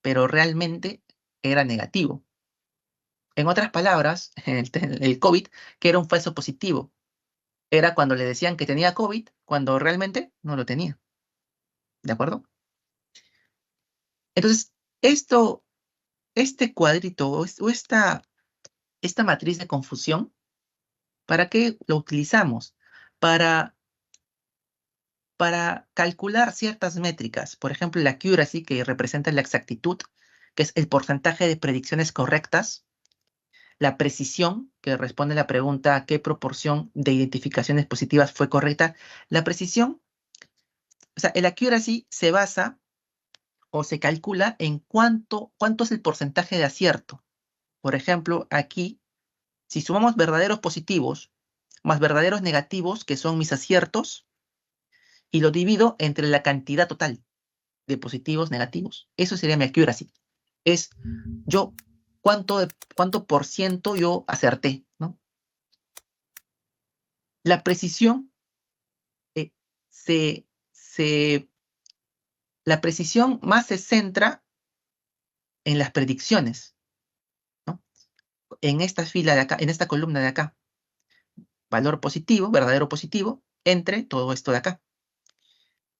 pero realmente era negativo. En otras palabras, el COVID, que era un falso positivo, era cuando le decían que tenía COVID, cuando realmente no lo tenía. ¿De acuerdo? Entonces, este cuadrito o esta matriz de confusión, ¿para qué lo utilizamos? Para calcular ciertas métricas. Por ejemplo, la accuracy, que representa la exactitud, que es el porcentaje de predicciones correctas. La precisión, que responde a la pregunta ¿qué proporción de identificaciones positivas fue correcta? La precisión, o sea, el accuracy se basa o se calcula en cuánto es el porcentaje de acierto. Por ejemplo, aquí, si sumamos verdaderos positivos más verdaderos negativos, que son mis aciertos, y lo divido entre la cantidad total de positivos negativos. Eso sería mi accuracy. Es yo, cuánto por ciento yo acerté, ¿no? La precisión eh, se, se, la precisión más se centra en las predicciones, ¿no? En esta fila de acá, en esta columna de acá, valor positivo, verdadero positivo, entre todo esto de acá.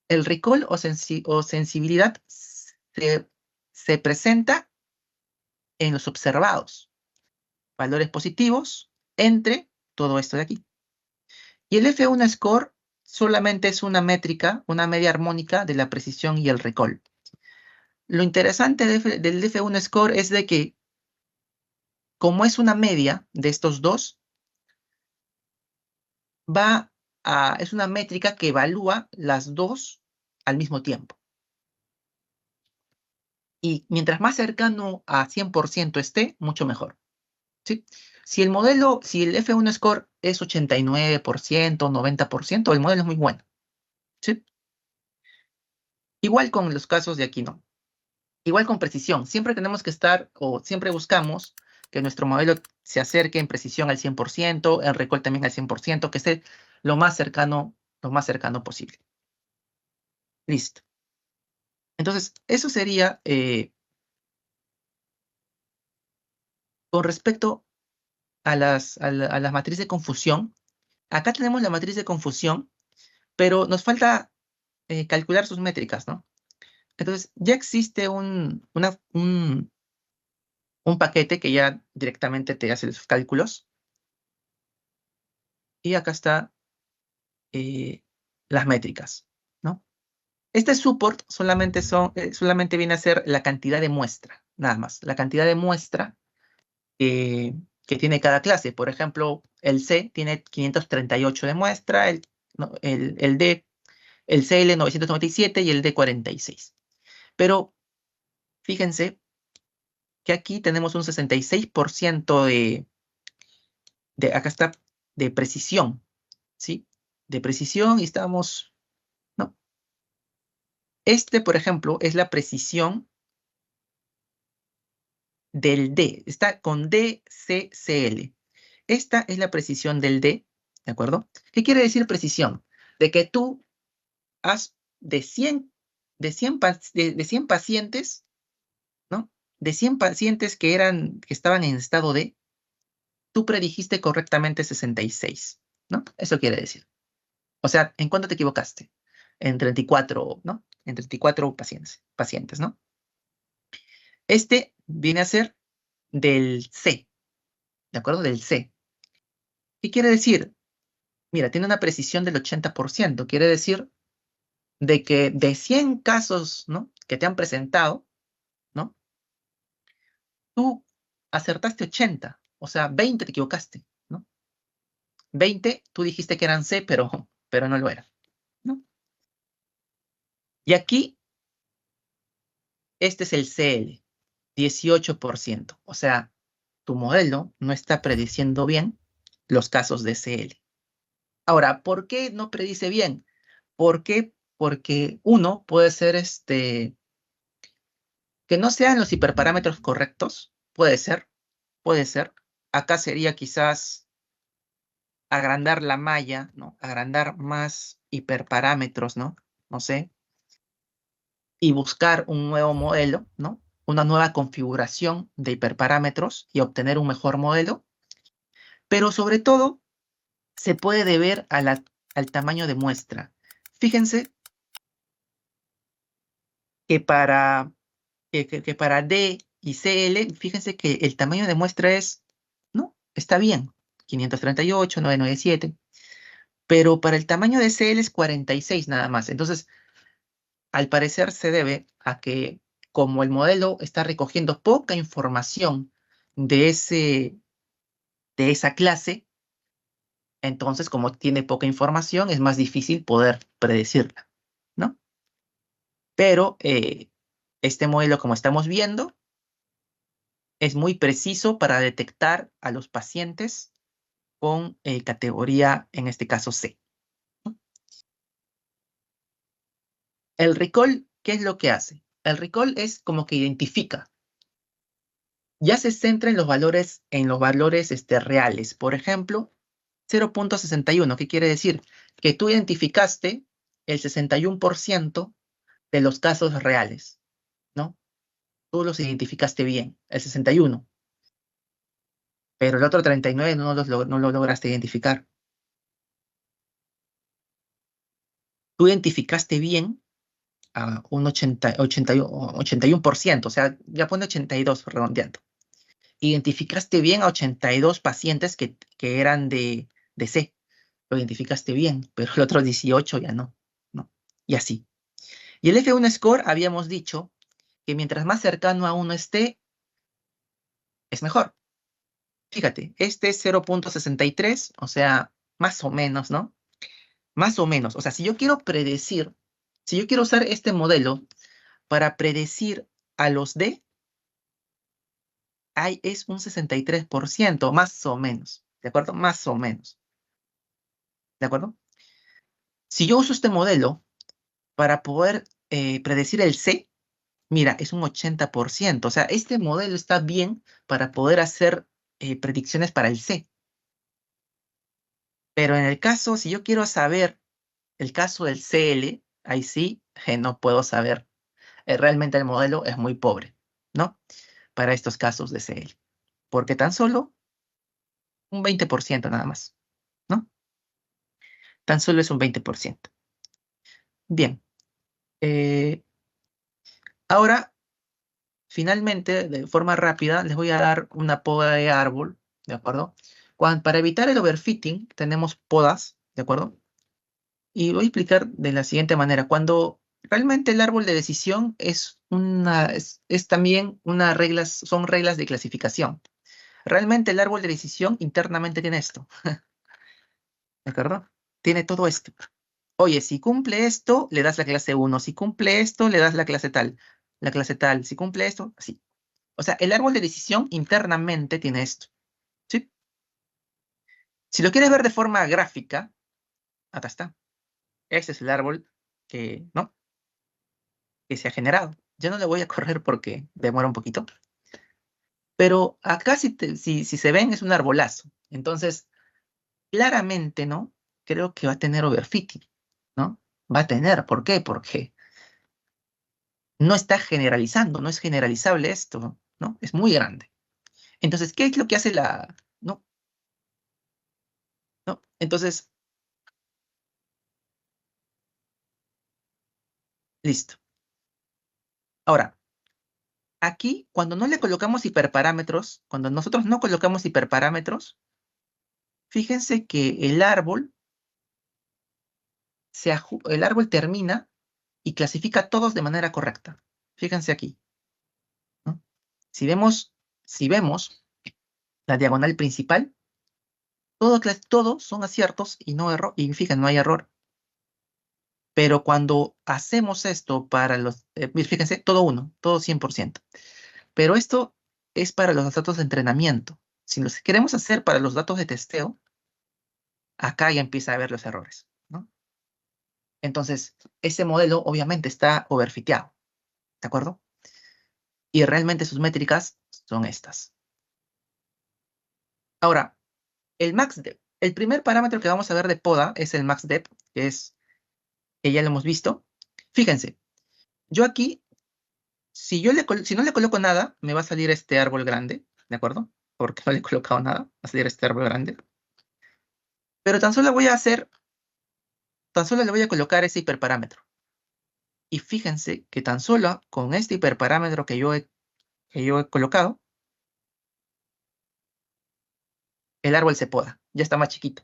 El recall o sensibilidad se presenta en los observados. Valores positivos entre todo esto de aquí. Y el F1 score solamente es una métrica, una media armónica de la precisión y el recall. Lo interesante del F1 score es de que, como es una media de estos dos, es una métrica que evalúa las dos al mismo tiempo. Y mientras más cercano a 100% esté, mucho mejor. ¿Sí? Si el F1 score es 89%, 90%, el modelo es muy bueno. ¿Sí? Igual con los casos de aquí, ¿no? Igual con precisión. Siempre tenemos que estar, o siempre buscamos que nuestro modelo se acerque en precisión al 100%, en recall también al 100%, que esté lo más cercano posible. Listo. Entonces, eso sería con respecto a las matrices de confusión. Acá tenemos la matriz de confusión, pero nos falta calcular sus métricas, ¿no? Entonces, ya existe un paquete que ya directamente te hace los cálculos. Y acá está las métricas, ¿no? Este support solamente viene a ser la cantidad de muestra, nada más. La cantidad de muestra que tiene cada clase. Por ejemplo, el C tiene 538 de muestra, no, el D, el CL 997 y el D 46. Pero fíjense que aquí tenemos un 66% acá está, de precisión, ¿sí? De precisión y estamos, ¿no? Este, por ejemplo, es la precisión del D. Está con DCCL. Esta es la precisión del D, ¿de acuerdo? ¿Qué quiere decir precisión? De que tú has de 100 pacientes, ¿no? De 100 pacientes que estaban en estado D, tú predijiste correctamente 66, ¿no? Eso quiere decir. O sea, ¿en cuánto te equivocaste? En 34, ¿no? En 34 pacientes, ¿no? Este viene a ser del C, ¿de acuerdo? Del C. ¿Qué quiere decir? Mira, tiene una precisión del 80%. Quiere decir de que de 100 casos, ¿no?, que te han presentado, ¿no?, tú acertaste 80, o sea, 20 te equivocaste, ¿no? 20 tú dijiste que eran C, pero no lo eran, ¿no? Y aquí, este es el CL, 18%. O sea, tu modelo no está prediciendo bien los casos de CL. Ahora, ¿por qué no predice bien? ¿Por qué? Porque uno puede ser que no sean los hiperparámetros correctos. Puede ser. Acá sería quizás agrandar la malla, ¿no? Agrandar más hiperparámetros, ¿no? No sé. Y buscar un nuevo modelo, ¿no? Una nueva configuración de hiperparámetros y obtener un mejor modelo. Pero sobre todo, se puede deber al tamaño de muestra. Fíjense que para D y CL, fíjense que el tamaño de muestra ¿no? Está bien, 538, 997, pero para el tamaño de CL es 46 nada más. Entonces, al parecer se debe a que como el modelo está recogiendo poca información de esa clase, entonces como tiene poca información es más difícil poder predecirla, ¿no? Pero este modelo, como estamos viendo, es muy preciso para detectar a los pacientes con categoría, en este caso C. El recall, ¿qué es lo que hace? El recall es como que identifica. Ya se centra en los valores reales. Por ejemplo, 0.61, ¿qué quiere decir? Que tú identificaste el 61% de los casos reales, ¿no? Tú los identificaste bien, el 61. Pero el otro 39 no lo lograste identificar. Tú identificaste bien a un 81%, o sea, ya pone 82 redondeando. Identificaste bien a 82 pacientes que eran de C. Lo identificaste bien, pero el otro 18 ya no, ¿no? Y así. Y el F1 score habíamos dicho que mientras más cercano a 1 esté, es mejor. Fíjate, este es 0.63, o sea, más o menos, ¿no? Más o menos. O sea, si yo quiero usar este modelo para predecir a los D, es un 63%, más o menos. ¿De acuerdo? Más o menos. ¿De acuerdo? Si yo uso este modelo para poder predecir el C, Mira, es un 80%. O sea, este modelo está bien para poder hacer predicciones para el C. Pero en el caso, si yo quiero saber el caso del CL, ahí sí, no puedo saber. Realmente el modelo es muy pobre, ¿no? Para estos casos de CL. Porque tan solo un 20% nada más, ¿no? Tan solo es un 20%. Bien. eh, Ahora, finalmente, de forma rápida, les voy a dar una poda de árbol, ¿de acuerdo? Para evitar el overfitting, tenemos podas, ¿de acuerdo? Y voy a explicar de la siguiente manera. Cuando realmente el árbol de decisión es también son reglas de clasificación. Realmente el árbol de decisión internamente tiene esto, ¿de acuerdo? Tiene todo esto. Oye, si cumple esto, le das la clase uno. Si cumple esto, le das la clase tal. La clase tal. Si cumple esto, así. O sea, el árbol de decisión internamente tiene esto, ¿sí? Si lo quieres ver de forma gráfica, acá está. Este es el árbol ¿no? Que se ha generado. Yo no le voy a correr porque demora un poquito. Pero acá si se ven es un arbolazo. Entonces, claramente, ¿no? Creo que va a tener overfitting, ¿no? Va a tener. ¿Por qué? Porque no está generalizando, no es generalizable esto, ¿no? Es muy grande. Entonces, ¿qué es lo que hace ¿no? ¿No? Entonces, listo. Ahora, aquí, cuando no le colocamos hiperparámetros, cuando nosotros no colocamos hiperparámetros, fíjense que el árbol termina y clasifica todos de manera correcta. Fíjense aquí, ¿no? Si vemos, si vemos la diagonal principal, todos son aciertos y no error, y fíjense, no hay error. Pero cuando hacemos esto fíjense, todo uno, todo 100%. Pero esto es para los datos de entrenamiento. Si los queremos hacer para los datos de testeo, acá ya empieza a haber los errores, ¿no? Entonces, ese modelo obviamente está overfiteado, ¿de acuerdo? Y realmente sus métricas son estas. Ahora, el MaxDep. El primer parámetro que vamos a ver de poda es el MaxDep, que ya lo hemos visto. Fíjense, yo aquí, si no le coloco nada, me va a salir este árbol grande, ¿de acuerdo? Porque no le he colocado nada, va a salir este árbol grande. Pero tan solo le voy a colocar ese hiperparámetro. Y fíjense que tan solo con este hiperparámetro que yo he colocado, el árbol se poda, ya está más chiquito.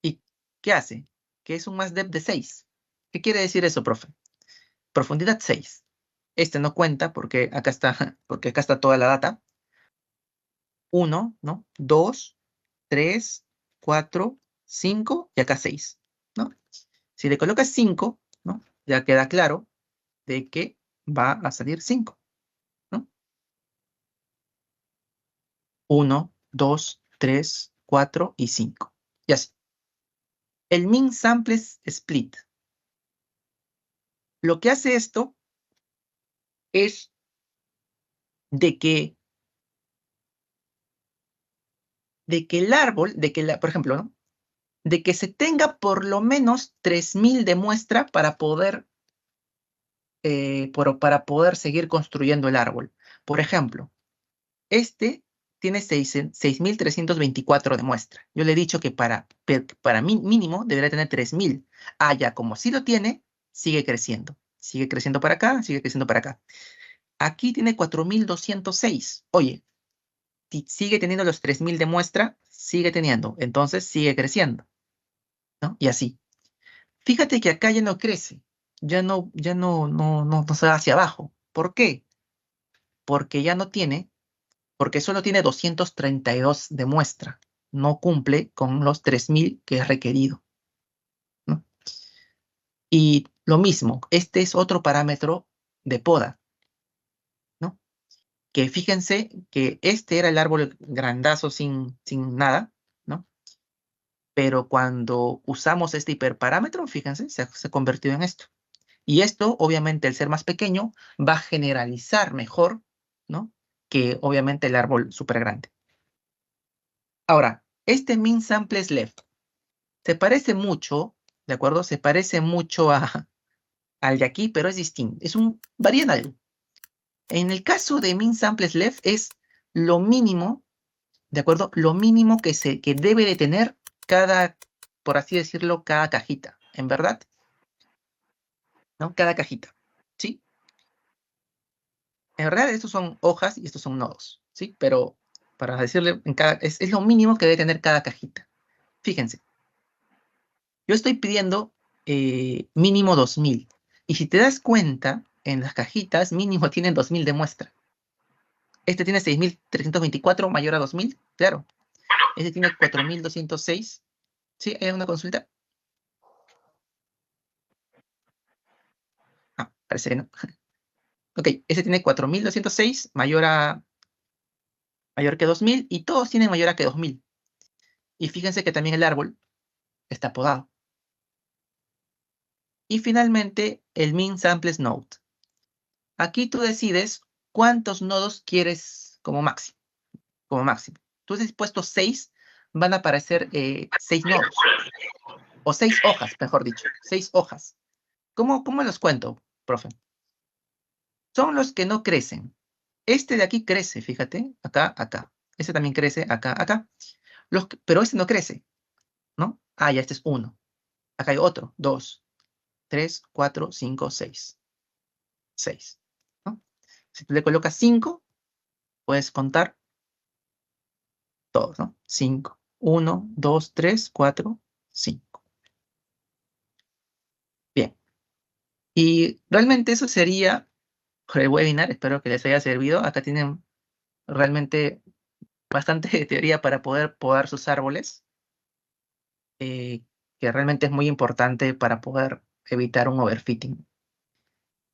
¿Y qué hace? Que es un más depth de 6. ¿Qué quiere decir eso, profe? Profundidad 6. Este no cuenta porque acá está, porque acá está toda la data. 1, ¿no? 2, 3, 4, 5 y acá 6, ¿no? Si le colocas 5, ¿no? Ya queda claro de que va a salir 5, ¿no? 1, 2, 3, 4 y 5. Y así. El Min Samples Split. Lo que hace esto es de que, el árbol, por ejemplo, ¿no? De que se tenga por lo menos 3000 de muestra para poder seguir construyendo el árbol. Por ejemplo, este tiene 6324 de muestra. Yo le he dicho que para mí mínimo debería tener 3000. Ah, ya, como sí lo tiene, sigue creciendo. Sigue creciendo para acá, sigue creciendo para acá. Aquí tiene 4206. Oye, si sigue teniendo los 3000 de muestra, sigue teniendo. Entonces sigue creciendo, ¿no? Y así. Fíjate que acá ya no crece. Ya no se va hacia abajo. ¿Por qué? Porque ya no tiene porque solo tiene 232 de muestra. No cumple con los 3000 que es requerido, ¿no? Y lo mismo, este es otro parámetro de poda, ¿no? Que fíjense que este era el árbol grandazo sin nada, ¿no? Pero cuando usamos este hiperparámetro, fíjense, se ha convertido en esto. Y esto, obviamente, al ser más pequeño, va a generalizar mejor, ¿no? Que obviamente el árbol súper grande. Ahora, este min samples left se parece mucho, ¿de acuerdo? Se parece mucho al de aquí, pero es distinto. Varía en algo. En el caso de min samples left es lo mínimo, ¿de acuerdo? Lo mínimo que debe de tener cada, por así decirlo, cada cajita, ¿en verdad? ¿No? Cada cajita, ¿sí? En realidad estos son hojas y estos son nodos, ¿sí? Pero para decirle, es lo mínimo que debe tener cada cajita. Fíjense, yo estoy pidiendo mínimo 2000. Y si te das cuenta, en las cajitas mínimo tienen 2000 de muestra. Este tiene 6324 mayor a 2000, claro. Este tiene 4206. ¿Sí? ¿Hay una consulta? Ah, parece que no. Ok, este tiene 4206 mayor que 2000 y todos tienen mayor a que 2000. Y fíjense que también el árbol está podado. Y finalmente, el min samples node. Aquí tú decides cuántos nodos quieres como máximo. Como máximo. Tú has puesto 6, van a aparecer 6 nodos. O 6 hojas, mejor dicho. 6 hojas. ¿Cómo los cuento, profe? Son los que no crecen. Este de aquí crece, fíjate. Acá, acá. Este también crece, acá, acá. Pero este no crece, ¿no? Ah, ya este es 1. Acá hay otro. 2, 3, 4, 5, 6. 6. ¿No? Si tú le colocas 5, puedes contar todos, ¿no? 5. 1, 2, 3, 4, 5. Bien. Y realmente eso sería por el webinar. Espero que les haya servido. Acá tienen realmente bastante teoría para poder podar sus árboles, que realmente es muy importante para poder evitar un overfitting.